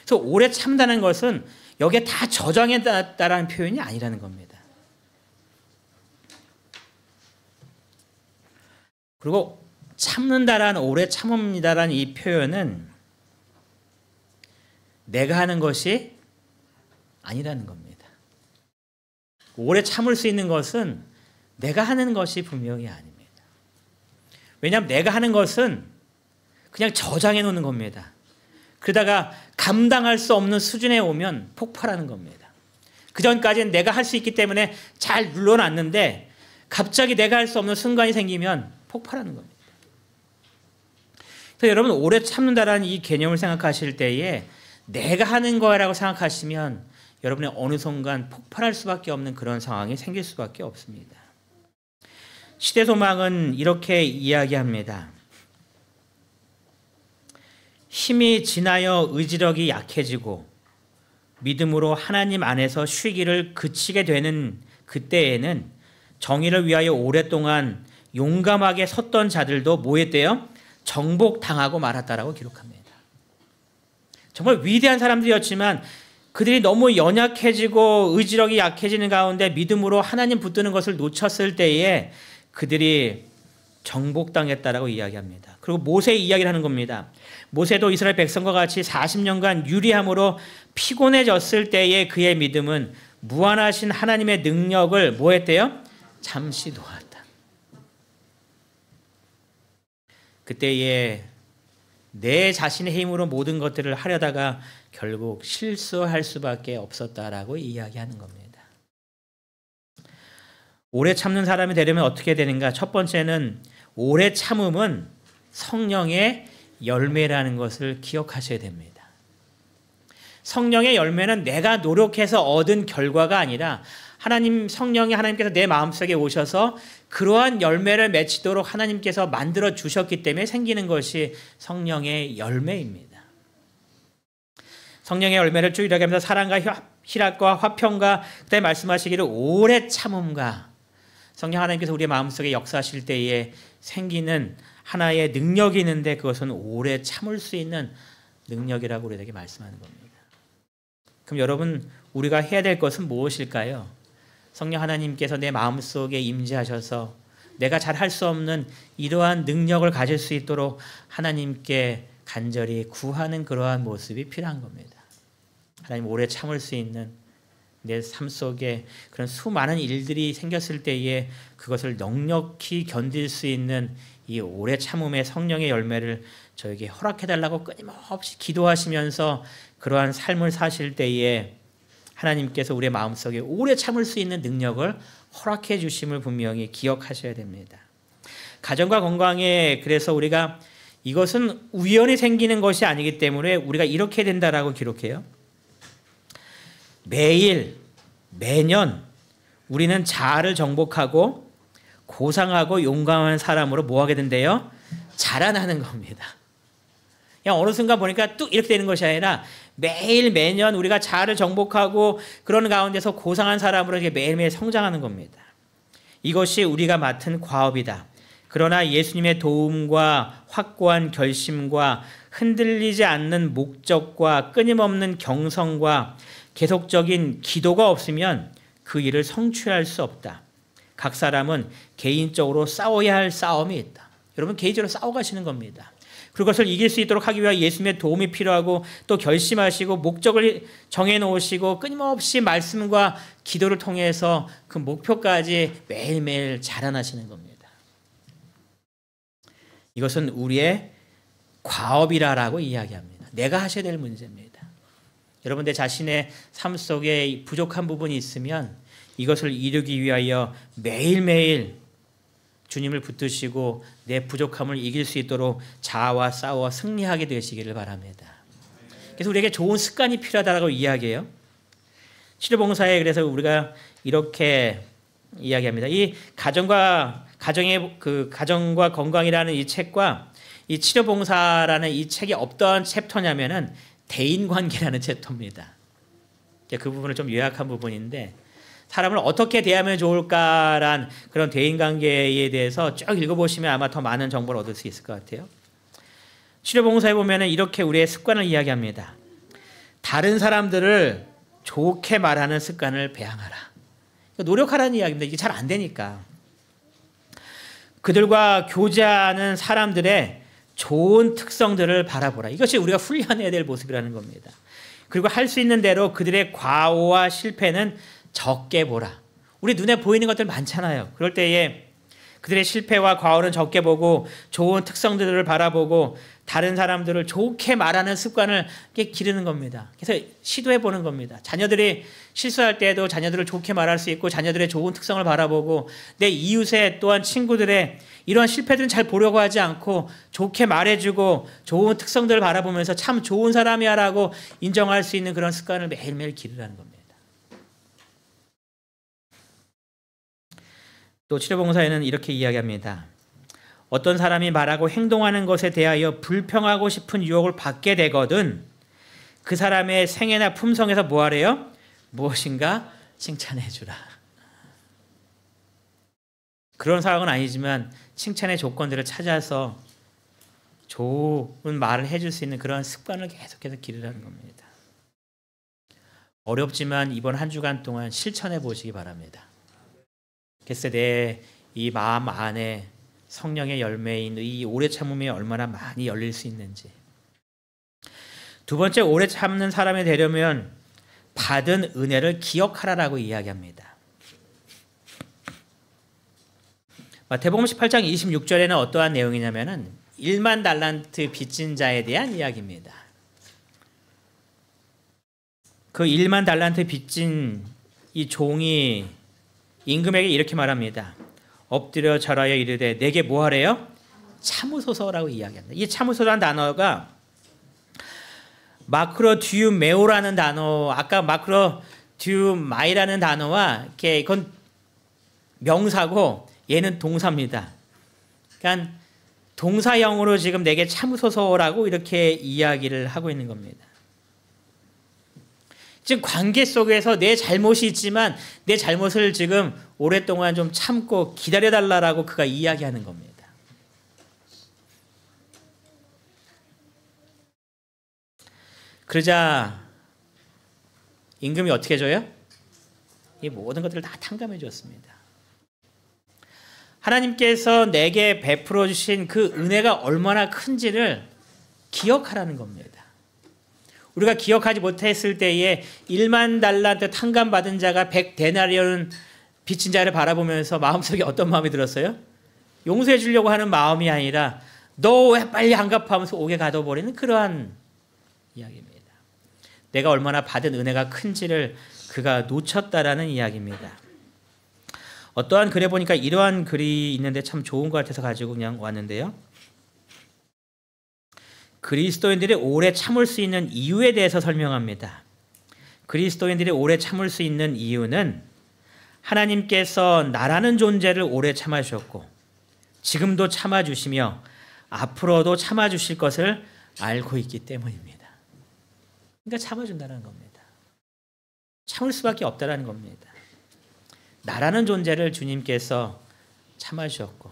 그래서 오래 참다는 것은 여기에 다 저장했다라는 표현이 아니라는 겁니다. 그리고 참는다라는, 오래 참음이다라는 이 표현은 내가 하는 것이 아니라는 겁니다. 오래 참을 수 있는 것은 내가 하는 것이 분명히 아닙니다. 왜냐하면 내가 하는 것은 그냥 저장해 놓는 겁니다. 그러다가 감당할 수 없는 수준에 오면 폭발하는 겁니다. 그 전까지는 내가 할 수 있기 때문에 잘 눌러놨는데 갑자기 내가 할 수 없는 순간이 생기면 폭발하는 겁니다. 그래서 여러분, 오래 참는다라는 이 개념을 생각하실 때에 내가 하는 거라고 생각하시면 여러분의 어느 순간 폭발할 수밖에 없는 그런 상황이 생길 수밖에 없습니다. 시대소망은 이렇게 이야기합니다. 힘이 지나여 의지력이 약해지고 믿음으로 하나님 안에서 쉬기를 그치게 되는 그때에는 정의를 위하여 오랫동안 용감하게 섰던 자들도 뭐 했대요? 정복당하고 말았다라고 기록합니다. 정말 위대한 사람들이었지만 그들이 너무 연약해지고 의지력이 약해지는 가운데 믿음으로 하나님 붙드는 것을 놓쳤을 때에 그들이 정복당했다라고 이야기합니다. 그리고 모세의 이야기를 하는 겁니다. 모세도 이스라엘 백성과 같이 40년간 유리함으로 피곤해졌을 때에 그의 믿음은 무한하신 하나님의 능력을 뭐 했대요? 잠시 놓았다. 그때에 내 자신의 힘으로 모든 것들을 하려다가 결국 실수할 수밖에 없었다라고 이야기하는 겁니다. 오래 참는 사람이 되려면 어떻게 되는가? 첫 번째는 오래 참음은 성령의 열매라는 것을 기억하셔야 됩니다. 성령의 열매는 내가 노력해서 얻은 결과가 아니라 하나님께서 내 마음속에 오셔서 그러한 열매를 맺히도록 하나님께서 만들어 주셨기 때문에 생기는 것이 성령의 열매입니다. 성령의 열매를 쭉 이야기하면서 사랑과 희락과 화평과 그다음에 말씀하시기를 오래 참음과 성령 하나님께서 우리의 마음속에 역사하실 때에 생기는 하나의 능력이 있는데 그것은 오래 참을 수 있는 능력이라고 우리에게 말씀하는 겁니다. 그럼 여러분 우리가 해야 될 것은 무엇일까요? 성령 하나님께서 내 마음속에 임재하셔서 내가 잘 할 수 없는 이러한 능력을 가질 수 있도록 하나님께 간절히 구하는 그러한 모습이 필요한 겁니다. 하나님 오래 참을 수 있는 내 삶 속에 그런 수많은 일들이 생겼을 때에 그것을 넉넉히 견딜 수 있는 이 오래 참음의 성령의 열매를 저에게 허락해달라고 끊임없이 기도하시면서 그러한 삶을 사실 때에 하나님께서 우리의 마음속에 오래 참을 수 있는 능력을 허락해 주심을 분명히 기억하셔야 됩니다. 가정과 건강에 그래서 우리가 이것은 우연히 생기는 것이 아니기 때문에 우리가 이렇게 된다라고 기록해요. 매일 매년 우리는 자아를 정복하고 고상하고 용감한 사람으로 뭐 하게 된대요? 자라나는 겁니다. 그냥 어느 순간 보니까 뚝 이렇게 되는 것이 아니라 매일 매년 우리가 자아를 정복하고 그런 가운데서 고상한 사람으로 매일매일 성장하는 겁니다. 이것이 우리가 맡은 과업이다. 그러나 예수님의 도움과 확고한 결심과 흔들리지 않는 목적과 끊임없는 경성과 계속적인 기도가 없으면 그 일을 성취할 수 없다. 각 사람은 개인적으로 싸워야 할 싸움이 있다. 여러분 개인적으로 싸워가시는 겁니다. 그것을 이길 수 있도록 하기 위해 예수님의 도움이 필요하고 또 결심하시고 목적을 정해놓으시고 끊임없이 말씀과 기도를 통해서 그 목표까지 매일매일 자라나시는 겁니다. 이것은 우리의 과업이라고 이야기합니다. 내가 하셔야 될 문제입니다. 여러분 내 자신의 삶 속에 부족한 부분이 있으면 이것을 이루기 위하여 매일매일 주님을 붙드시고 내 부족함을 이길 수 있도록 자아와 싸워 승리하게 되시기를 바랍니다. 그래서 우리에게 좋은 습관이 필요하다고 이야기해요. 치료봉사에 그래서 우리가 이렇게 이야기합니다. 이 가정과 건강이라는 이 책과 이 치료봉사라는 이 책이 어떤 챕터냐면은 대인관계라는 챕터입니다. 그 부분을 좀 요약한 부분인데 사람을 어떻게 대하면 좋을까란 그런 대인관계에 대해서 쭉 읽어보시면 아마 더 많은 정보를 얻을 수 있을 것 같아요. 치료봉사에 보면 이렇게 우리의 습관을 이야기합니다. 다른 사람들을 좋게 말하는 습관을 배양하라. 노력하라는 이야기입니다. 이게 잘 안 되니까. 그들과 교제하는 사람들의 좋은 특성들을 바라보라. 이것이 우리가 훈련해야 될 모습이라는 겁니다. 그리고 할 수 있는 대로 그들의 과오와 실패는 적게 보라. 우리 눈에 보이는 것들 많잖아요. 그럴 때에 그들의 실패와 과오는 적게 보고 좋은 특성들을 바라보고 다른 사람들을 좋게 말하는 습관을 기르는 겁니다. 그래서 시도해 보는 겁니다. 자녀들이 실수할 때에도 자녀들을 좋게 말할 수 있고 자녀들의 좋은 특성을 바라보고 내 이웃의 또한 친구들의 이러한 실패들은 잘 보려고 하지 않고 좋게 말해주고 좋은 특성들을 바라보면서 참 좋은 사람이야 라고 인정할 수 있는 그런 습관을 매일매일 기르라는 겁니다. 또 치료봉사에는 이렇게 이야기합니다. 어떤 사람이 말하고 행동하는 것에 대하여 불평하고 싶은 유혹을 받게 되거든 그 사람의 생애나 품성에서 뭐 하래요? 무엇인가 칭찬해 주라. 그런 상황은 아니지만 칭찬의 조건들을 찾아서 좋은 말을 해줄 수 있는 그런 습관을 계속해서 기르라는 겁니다. 어렵지만 이번 한 주간 동안 실천해 보시기 바랍니다. 그래서 내 이 마음 안에 성령의 열매인 이 오래 참음이 얼마나 많이 열릴 수 있는지. 두 번째, 오래 참는 사람이 되려면 받은 은혜를 기억하라라고 이야기합니다. 마태복음 18장 26절에는 어떠한 내용이냐면은 1만 달란트 빚진 자에 대한 이야기입니다. 그 1만 달란트 빚진 이 종이 임금에게 이렇게 말합니다. 엎드려 절하여 이르되 내게 뭐 하래요? 참으소서라고 이야기합니다. 이 참으소서라는 단어가 마크로 듀메오라는 단어, 아까 마크로 듀마이라는 단어와 이렇게 이건 명사고 얘는 동사입니다. 그러니까 동사형으로 지금 내게 참으소서라고 이렇게 이야기를 하고 있는 겁니다. 지금 관계 속에서 내 잘못이 있지만 내 잘못을 지금 오랫동안 좀 참고 기다려달라고 그가 이야기하는 겁니다. 그러자 임금이 어떻게 해줘요? 이 모든 것들을 다 탕감해 줬습니다. 하나님께서 내게 베풀어 주신 그 은혜가 얼마나 큰지를 기억하라는 겁니다. 우리가 기억하지 못했을 때에 1만 달란트 탕감받은 자가 100데나리온 빚진 자를 바라보면서 마음속에 어떤 마음이 들었어요? 용서해 주려고 하는 마음이 아니라 너 왜 빨리 안 갚아하면서 옥에 가둬버리는 그러한 이야기입니다. 내가 얼마나 받은 은혜가 큰지를 그가 놓쳤다라는 이야기입니다. 어떠한 글에 보니까 이러한 글이 있는데 참 좋은 것 같아서 가지고 그냥 왔는데요. 그리스도인들이 오래 참을 수 있는 이유에 대해서 설명합니다. 그리스도인들이 오래 참을 수 있는 이유는 하나님께서 나라는 존재를 오래 참아주셨고 지금도 참아주시며 앞으로도 참아주실 것을 알고 있기 때문입니다. 그러니까 참아준다는 겁니다. 참을 수밖에 없다는 겁니다. 나라는 존재를 주님께서 참아주셨고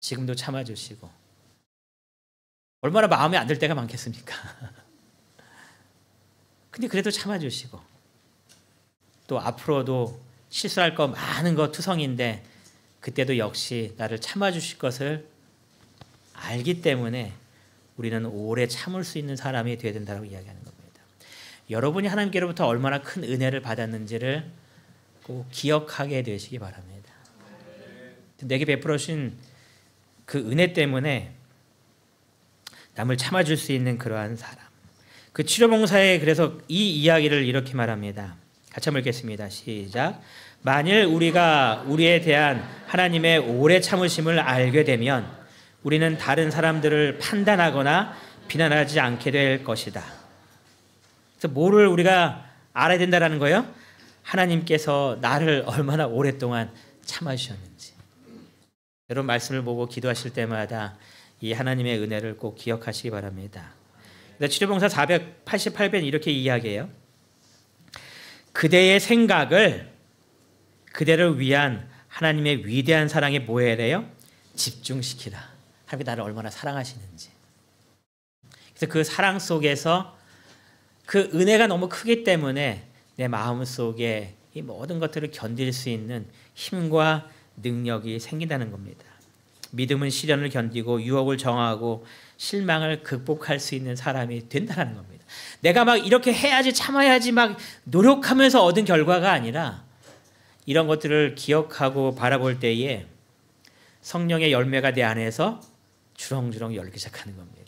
지금도 참아주시고 얼마나 마음에 안 들 때가 많겠습니까? 근데 그래도 참아주시고 또 앞으로도 실수할 거 많은 거 투성인데 그때도 역시 나를 참아주실 것을 알기 때문에 우리는 오래 참을 수 있는 사람이 되어야 된다고 이야기하는 겁니다. 여러분이 하나님께로부터 얼마나 큰 은혜를 받았는지를 꼭 기억하게 되시기 바랍니다. 내게 베풀어 주신 그 은혜 때문에 남을 참아줄 수 있는 그러한 사람. 그 치료봉사에 그래서 이 이야기를 이렇게 말합니다. 같이 한번 읽겠습니다. 시작. 만일 우리가 우리에 대한 하나님의 오래 참으심을 알게 되면 우리는 다른 사람들을 판단하거나 비난하지 않게 될 것이다. 그래서 뭐를 우리가 알아야 된다는 거예요? 하나님께서 나를 얼마나 오랫동안 참아주셨는지. 여러분 말씀을 보고 기도하실 때마다 이 하나님의 은혜를 꼭 기억하시기 바랍니다. 치료봉사 488편 이렇게 이야기해요. 그대의 생각을 그대를 위한 하나님의 위대한 사랑에 뭐해래요? 집중시키라. 하나님이 나를 얼마나 사랑하시는지. 그래서 그 사랑 속에서 그 은혜가 너무 크기 때문에 내 마음 속에 이 모든 것들을 견딜 수 있는 힘과 능력이 생긴다는 겁니다. 믿음은 시련을 견디고 유혹을 정하고 실망을 극복할 수 있는 사람이 된다는 겁니다. 내가 막 이렇게 해야지 참아야지 막 노력하면서 얻은 결과가 아니라 이런 것들을 기억하고 바라볼 때에 성령의 열매가 내 안에서 주렁주렁 열기 시작하는 겁니다.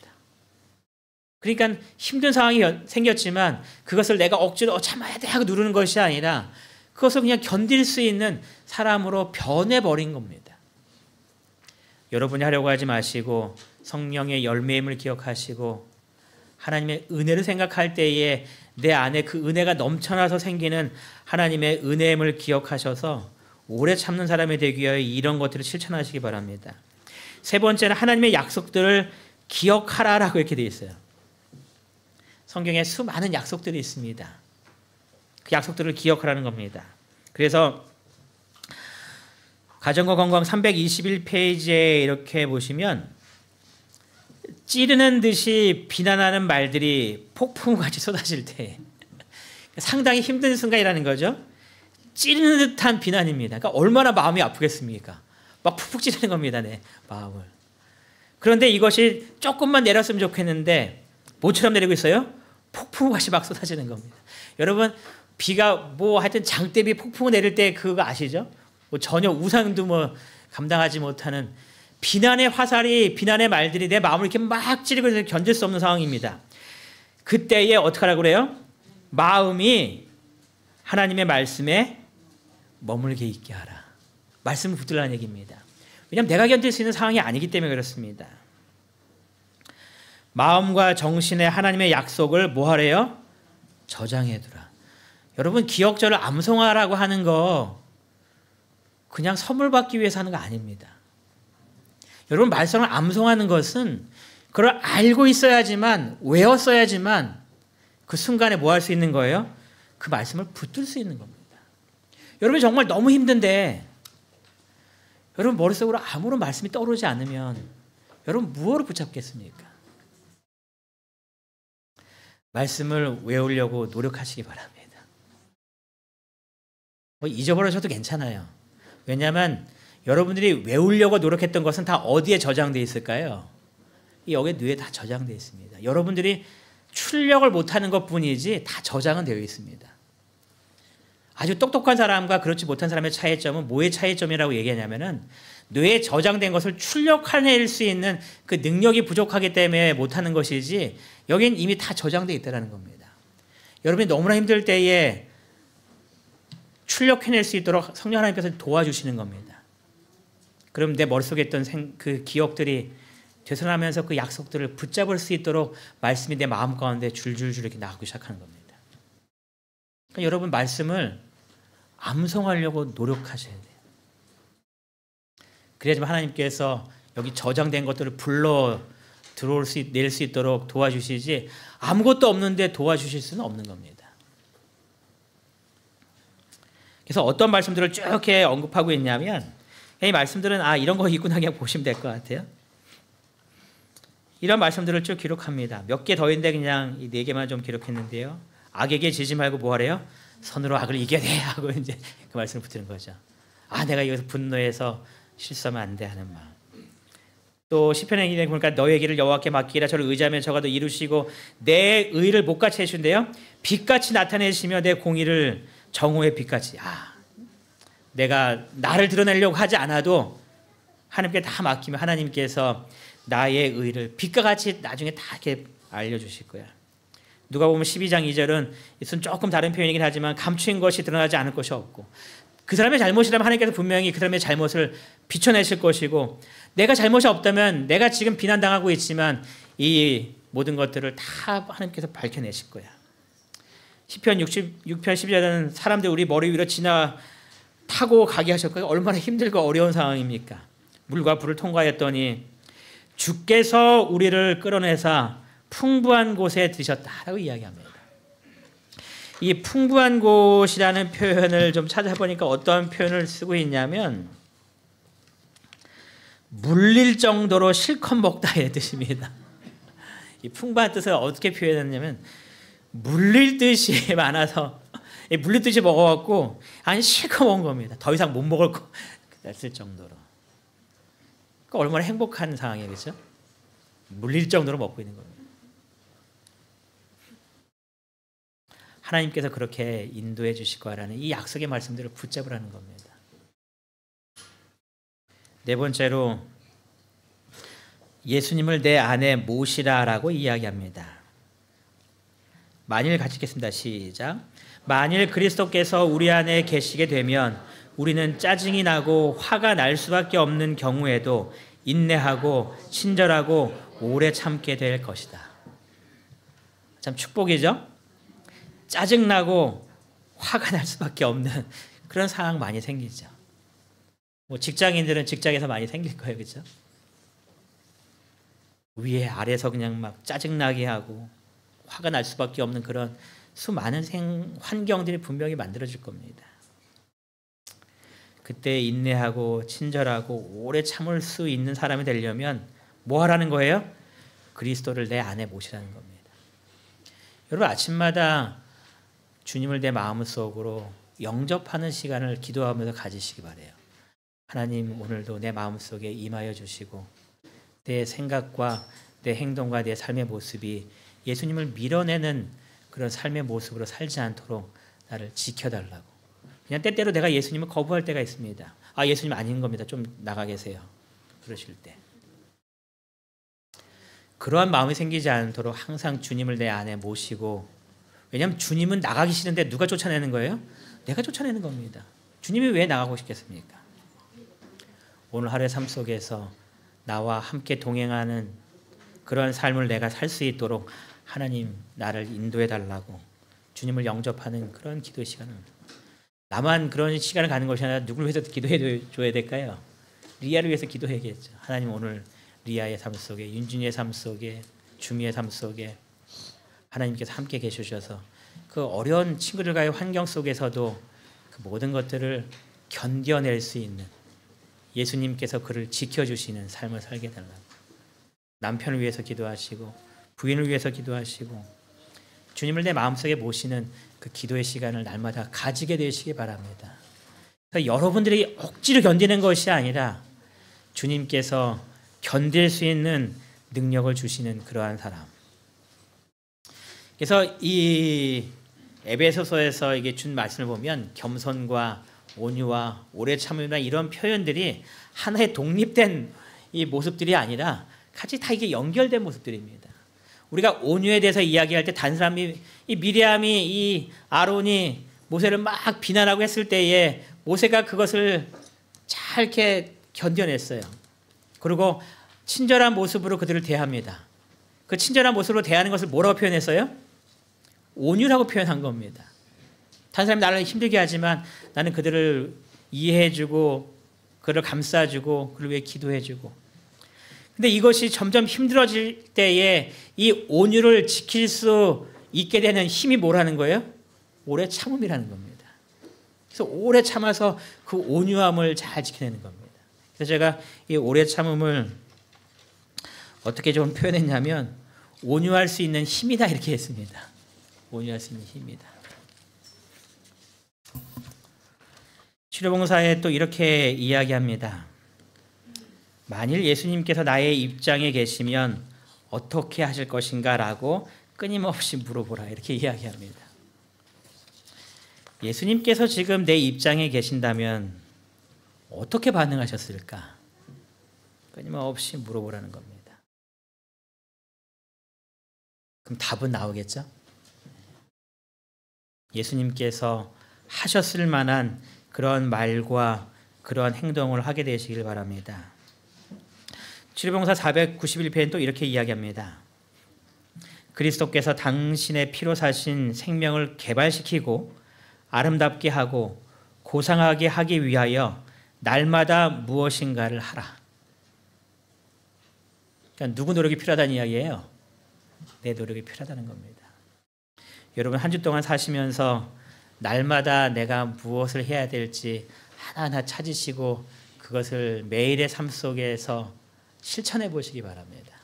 그러니까 힘든 상황이 생겼지만 그것을 내가 억지로 참아야 돼 하고 누르는 것이 아니라 그것을 그냥 견딜 수 있는 사람으로 변해버린 겁니다. 여러분이 하려고 하지 마시고 성령의 열매임을 기억하시고 하나님의 은혜를 생각할 때에 내 안에 그 은혜가 넘쳐나서 생기는 하나님의 은혜임을 기억하셔서 오래 참는 사람이 되기 위하여 이런 것들을 실천하시기 바랍니다. 세 번째는 하나님의 약속들을 기억하라라고 이렇게 되어 있어요. 성경에 수많은 약속들이 있습니다. 그 약속들을 기억하라는 겁니다. 그래서 가정과 건강 321페이지에 이렇게 보시면 찌르는 듯이 비난하는 말들이 폭풍같이 쏟아질 때 상당히 힘든 순간이라는 거죠. 찌르는 듯한 비난입니다. 그러니까 얼마나 마음이 아프겠습니까? 막 푹푹 찌르는 겁니다. 내 마음을. 그런데 이것이 조금만 내렸으면 좋겠는데 뭐처럼 내리고 있어요? 폭풍같이 막 쏟아지는 겁니다. 여러분 비가 뭐 하여튼 장대비 폭풍 내릴 때 그거 아시죠? 뭐 전혀 우상도 뭐 감당하지 못하는 비난의 화살이, 비난의 말들이 내 마음을 이렇게 막 찌르고 있어서 견딜 수 없는 상황입니다. 그때에 어떻게 하라고 그래요? 마음이 하나님의 말씀에 머물게 있게 하라. 말씀을 붙들라는 얘기입니다. 왜냐하면 내가 견딜 수 있는 상황이 아니기 때문에 그렇습니다. 마음과 정신에 하나님의 약속을 뭐 하래요? 저장해두라. 여러분 기억절을 암송하라고 하는 거 그냥 선물 받기 위해서 하는 거 아닙니다. 여러분 말씀을 암송하는 것은 그걸 알고 있어야지만, 외웠어야지만 그 순간에 뭐 할 수 있는 거예요? 그 말씀을 붙들 수 있는 겁니다. 여러분 정말 너무 힘든데 여러분 머릿속으로 아무런 말씀이 떠오르지 않으면 여러분 무엇을 붙잡겠습니까? 말씀을 외우려고 노력하시기 바랍니다. 뭐 잊어버려셔도 괜찮아요. 왜냐하면 여러분들이 외우려고 노력했던 것은 다 어디에 저장되어 있을까요? 여기 뇌에 다 저장되어 있습니다. 여러분들이 출력을 못하는 것뿐이지 다 저장은 되어 있습니다. 아주 똑똑한 사람과 그렇지 못한 사람의 차이점은 뭐의 차이점이라고 얘기하냐면은 뇌에 저장된 것을 출력해낼 수 있는 그 능력이 부족하기 때문에 못하는 것이지 여기는 이미 다 저장되어 있다는 겁니다. 여러분이 너무나 힘들 때에 출력해낼 수 있도록 성령 하나님께서 도와주시는 겁니다. 그럼 내 머릿속에 있던 그 기억들이 되살아나면서 그 약속들을 붙잡을 수 있도록 말씀이 내 마음 가운데 줄줄줄 이렇게 나가기 시작하는 겁니다. 그러니까 여러분 말씀을 암송하려고 노력하셔야 돼요. 그래야지만 하나님께서 여기 저장된 것들을 불러 낼 수 있도록 도와주시지 아무것도 없는데 도와주실 수는 없는 겁니다. 그래서 어떤 말씀들을 쭉 이렇게 언급하고 있냐면 이 말씀들은 이런 거 있구나 그냥 보시면 될 것 같아요. 이런 말씀들을 쭉 기록합니다. 몇 개 더 있는데 그냥 이 4개만 좀 기록했는데요. 악에게 지지 말고 뭐 하래요? 선으로 악을 이겨내 하고 이제 그 말씀을 붙이는 거죠. 내가 여기서 분노해서 실수하면 안 돼 하는 마음. 또 시편에 보니까 너의 길을 여호와께 맡기라. 저를 의지하면 저가 더 이루시고 내 의를 못같이 해주신대요. 빛같이 나타내시며 내 공의를 정오의 빛같이. 내가 나를 드러내려고 하지 않아도 하나님께 다 맡기면 하나님께서 나의 의를 빛과 같이 나중에 다 이렇게 알려주실 거야. 누가 보면 12장 2절은 이것은 조금 다른 표현이긴 하지만 감추인 것이 드러나지 않을 것이 없고 그 사람의 잘못이라면 하나님께서 분명히 그 사람의 잘못을 비춰내실 것이고 내가 잘못이 없다면 내가 지금 비난당하고 있지만 이 모든 것들을 다 하나님께서 밝혀내실 거야. 시편 66편 12절은 사람들 우리 머리 위로 지나 타고 가게 하셨고 얼마나 힘들고 어려운 상황입니까? 물과 불을 통과했더니 주께서 우리를 끌어내사 풍부한 곳에 드셨다라고 이야기합니다. 이 풍부한 곳이라는 표현을 좀 찾아보니까 어떤 표현을 쓰고 있냐면 물릴 정도로 실컷 먹다의 뜻입니다. 이 풍부한 뜻을 어떻게 표현했냐면 물릴 듯이 많아서 물릴 듯이 먹어갖고 실컷 먹은 겁니다. 더 이상 못 먹을 것 같을 정도로. 그러니까 얼마나 행복한 상황이에요, 그렇죠? 물릴 정도로 먹고 있는 겁니다. 하나님께서 그렇게 인도해 주실 거라는 이 약속의 말씀들을 붙잡으라는 겁니다. 네 번째로 예수님을 내 안에 모시라라고 이야기합니다. 만일 같이 읽겠습니다. 시작. 만일 그리스도께서 우리 안에 계시게 되면 우리는 짜증이 나고 화가 날 수밖에 없는 경우에도 인내하고 친절하고 오래 참게 될 것이다. 참 축복이죠? 짜증나고 화가 날 수밖에 없는 그런 상황 많이 생기죠. 뭐 직장인들은 직장에서 많이 생길 거예요. 그렇죠? 위에 아래서 그냥 막 짜증나게 하고 화가 날 수밖에 없는 그런 수많은 환경들이 분명히 만들어질 겁니다. 그때 인내하고 친절하고 오래 참을 수 있는 사람이 되려면 뭐 하라는 거예요? 그리스도를 내 안에 모시라는 겁니다. 여러분 아침마다 주님을 내 마음속으로 영접하는 시간을 기도하면서 가지시기 바라요. 하나님 오늘도 내 마음속에 임하여 주시고 내 생각과 내 행동과 내 삶의 모습이 예수님을 밀어내는 그런 삶의 모습으로 살지 않도록 나를 지켜달라고. 그냥 때때로 내가 예수님을 거부할 때가 있습니다. 아, 예수님 아닌 겁니다. 좀 나가 계세요. 그러실 때. 그러한 마음이 생기지 않도록 항상 주님을 내 안에 모시고, 왜냐하면 주님은 나가기 싫은데 누가 쫓아내는 거예요? 내가 쫓아내는 겁니다. 주님이 왜 나가고 싶겠습니까? 오늘 하루의 삶 속에서 나와 함께 동행하는 그런 삶을 내가 살 수 있도록 하나님 나를 인도해 달라고 주님을 영접하는 그런 기도 시간을, 나만 그런 시간을 가는 것이 아니라 누굴 위해서 기도해 줘야 될까요? 리아를 위해서 기도해야겠죠. 하나님 오늘 리아의 삶 속에, 윤준이의 삶 속에, 주미의 삶 속에 하나님께서 함께 계셔주셔서 그 어려운 친구들과의 환경 속에서도 그 모든 것들을 견뎌낼 수 있는, 예수님께서 그를 지켜주시는 삶을 살게 달라고. 남편을 위해서 기도하시고 부인을 위해서 기도하시고 주님을 내 마음속에 모시는 그 기도의 시간을 날마다 가지게 되시기 바랍니다. 그러니까 여러분들이 억지로 견디는 것이 아니라 주님께서 견딜 수 있는 능력을 주시는 그러한 사람. 그래서 이 에베소서에서 이게 준 말씀을 보면 겸손과 온유와 오래 참음이나 이런 표현들이 하나의 독립된 이 모습들이 아니라 같이 다 이게 연결된 모습들입니다. 우리가 온유에 대해서 이야기할 때 다른 사람이, 이 미리암이, 이 아론이 모세를 막 비난하고 했을 때에 모세가 그것을 잘 이렇게 견뎌냈어요. 그리고 친절한 모습으로 그들을 대합니다. 그 친절한 모습으로 대하는 것을 뭐라고 표현했어요? 온유라고 표현한 겁니다. 다른 사람이 나를 힘들게 하지만 나는 그들을 이해해주고 그를 감싸주고 그를 위해 기도해주고. 근데 이것이 점점 힘들어질 때에 이 온유를 지킬 수 있게 되는 힘이 뭐라는 거예요? 오래 참음이라는 겁니다. 그래서 오래 참아서 그 온유함을 잘 지켜내는 겁니다. 그래서 제가 이 오래 참음을 어떻게 좀 표현했냐면 온유할 수 있는 힘이다 이렇게 했습니다. 온유할 수 있는 힘이다. 치료봉사에 또 이렇게 이야기합니다. 만일 예수님께서 나의 입장에 계시면 어떻게 하실 것인가 라고 끊임없이 물어보라 이렇게 이야기합니다. 예수님께서 지금 내 입장에 계신다면 어떻게 반응하셨을까? 끊임없이 물어보라는 겁니다. 그럼 답은 나오겠죠? 예수님께서 하셨을 만한 그런 말과 그런 행동을 하게 되시길 바랍니다. 치료봉사 491편은 또 이렇게 이야기합니다. 그리스도께서 당신의 피로 사신 생명을 개발시키고 아름답게 하고 고상하게 하기 위하여 날마다 무엇인가를 하라. 그러니까 누구 노력이 필요하다는 이야기예요? 내 노력이 필요하다는 겁니다. 여러분 한 주 동안 사시면서 날마다 내가 무엇을 해야 될지 하나하나 찾으시고 그것을 매일의 삶 속에서 실천해 보시기 바랍니다.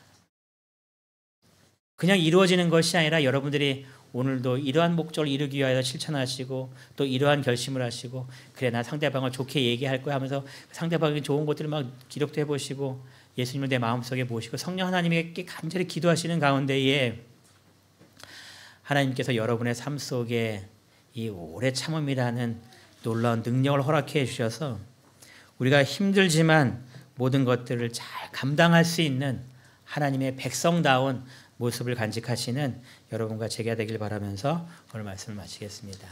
그냥 이루어지는 것이 아니라 여러분들이 오늘도 이러한 목적을 이루기 위하여 실천하시고 또 이러한 결심을 하시고 그래 나 상대방을 좋게 얘기할 거야 하면서 상대방에게 좋은 것들을 막 기록도 해보시고 예수님을 내 마음속에 모시고 성령 하나님에게 간절히 기도하시는 가운데에 하나님께서 여러분의 삶 속에 이 오래 참음이라는 놀라운 능력을 허락해 주셔서 우리가 힘들지만 모든 것들을 잘 감당할 수 있는 하나님의 백성다운 모습을 간직하시는 여러분과 제가 되길 바라면서 오늘 말씀을 마치겠습니다.